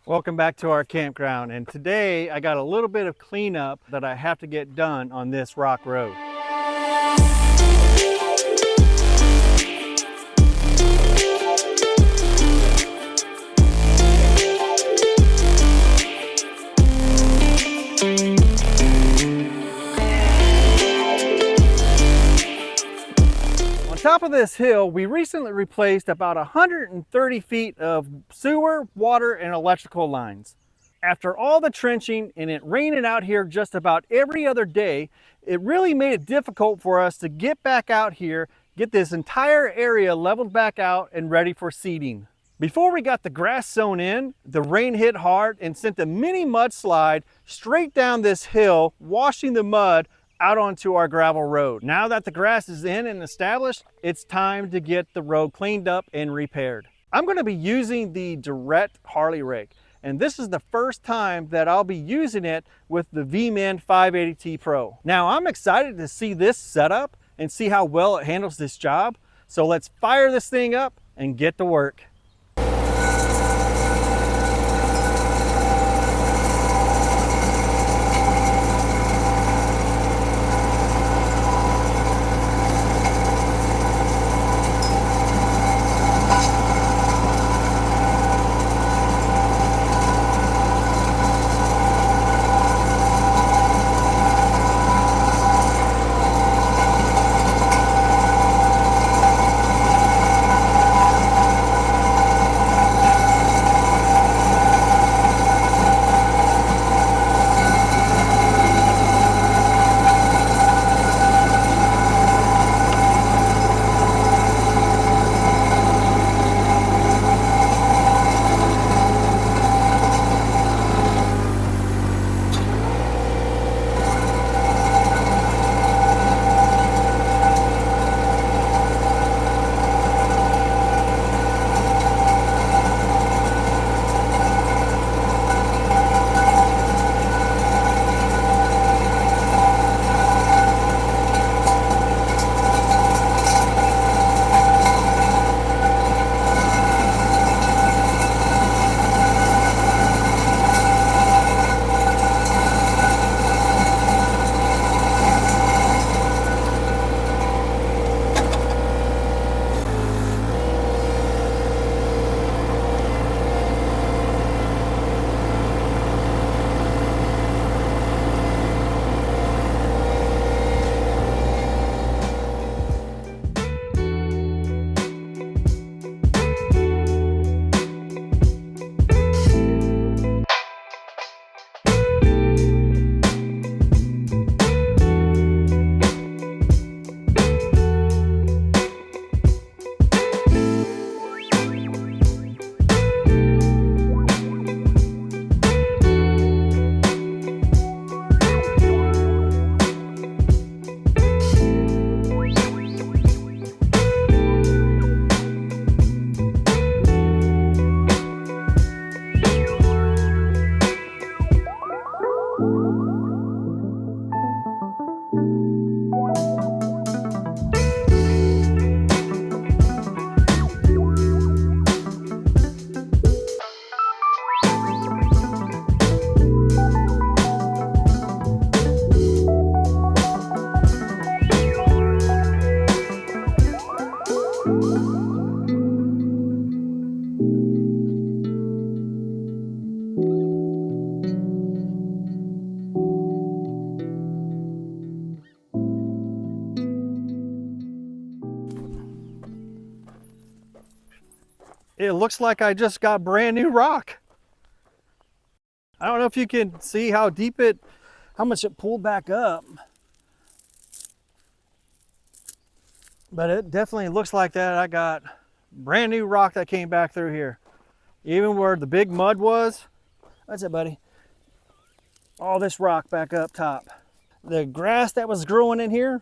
Welcome back to our campground, and today I got a little bit of cleanup that I have to get done on this rock road. On top of this hill, we recently replaced about 130 feet of sewer, water, and electrical lines. After all the trenching and it raining out here just about every other day, it really made it difficult for us to get back out here, get this entire area leveled back out and ready for seeding. Before we got the grass sown in, the rain hit hard and sent a mini mudslide straight down this hill, washing the mud out onto our gravel road. Now that the grass is in and established, it's time to get the road cleaned up and repaired. I'm going to be using the direct Harley Rake, and this is the first time that I'll be using it with the VMENG 580T Pro. Now I'm excited to see this setup and see how well it handles this job. So let's fire this thing up and get to work. It looks like I just got brand new rock. I don't know if you can see how much it pulled back up. But it definitely looks like that. I got brand new rock that came back through here. Even where the big mud was, that's it, buddy. All this rock back up top. The grass that was growing in here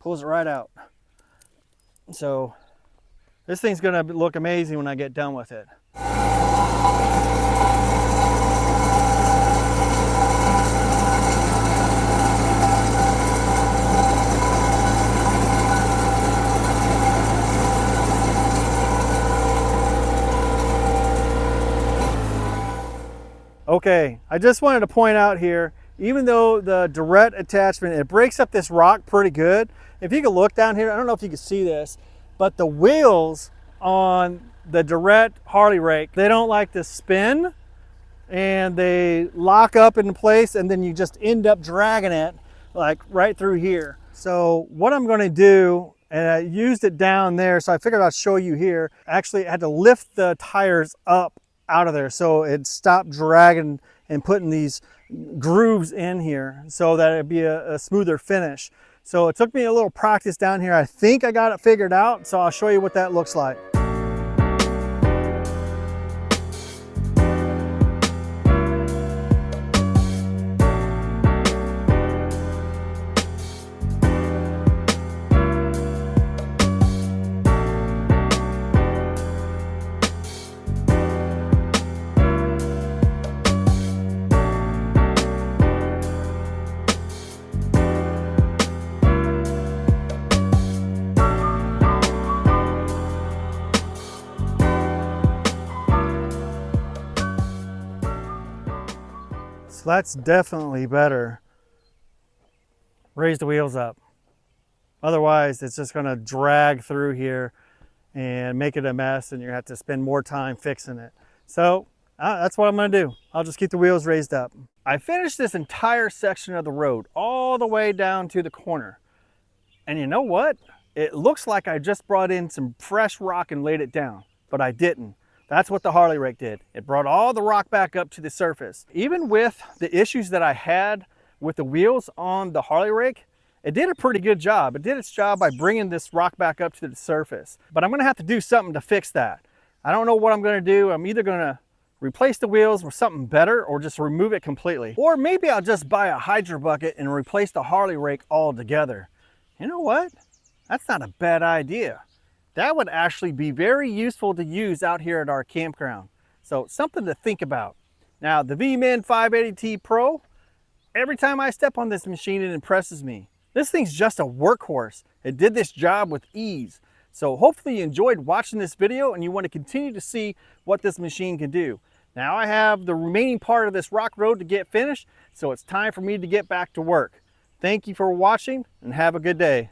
pulls it right out. So this thing's gonna look amazing when I get done with it. Okay, I just wanted to point out here, even though the direct attachment, it breaks up this rock pretty good. If you can look down here, I don't know if you can see this, but the wheels on the direct Harley Rake, they don't like to spin and they lock up in place, and then you just end up dragging it like right through here. So what I'm gonna do, and I used it down there, so I figured I'd show you here. Actually, I had to lift the tires up out of there so it stopped dragging and putting these grooves in here so that it'd be a smoother finish. So it took me a little practice down here. I think I got it figured out, so I'll show you what that looks like. So that's definitely better. Raise the wheels up. Otherwise, it's just gonna drag through here and make it a mess, and you're gonna have to spend more time fixing it. So that's what I'm gonna do. I'll just keep the wheels raised up. I finished this entire section of the road all the way down to the corner. And you know what? It looks like I just brought in some fresh rock and laid it down, but I didn't. That's what the Harley Rake did. It brought all the rock back up to the surface. Even with the issues that I had with the wheels on the Harley Rake, it did a pretty good job. It did its job by bringing this rock back up to the surface. But I'm gonna have to do something to fix that. I don't know what I'm gonna do. I'm either gonna replace the wheels with something better or just remove it completely. Or maybe I'll just buy a Hydro bucket and replace the Harley Rake altogether. You know what? That's not a bad idea. That would actually be very useful to use out here at our campground. So something to think about. Now the VMENG 580T Pro, every time I step on this machine, it impresses me. This thing's just a workhorse. It did this job with ease. So hopefully you enjoyed watching this video and you want to continue to see what this machine can do. Now I have the remaining part of this rock road to get finished, so it's time for me to get back to work. Thank you for watching and have a good day.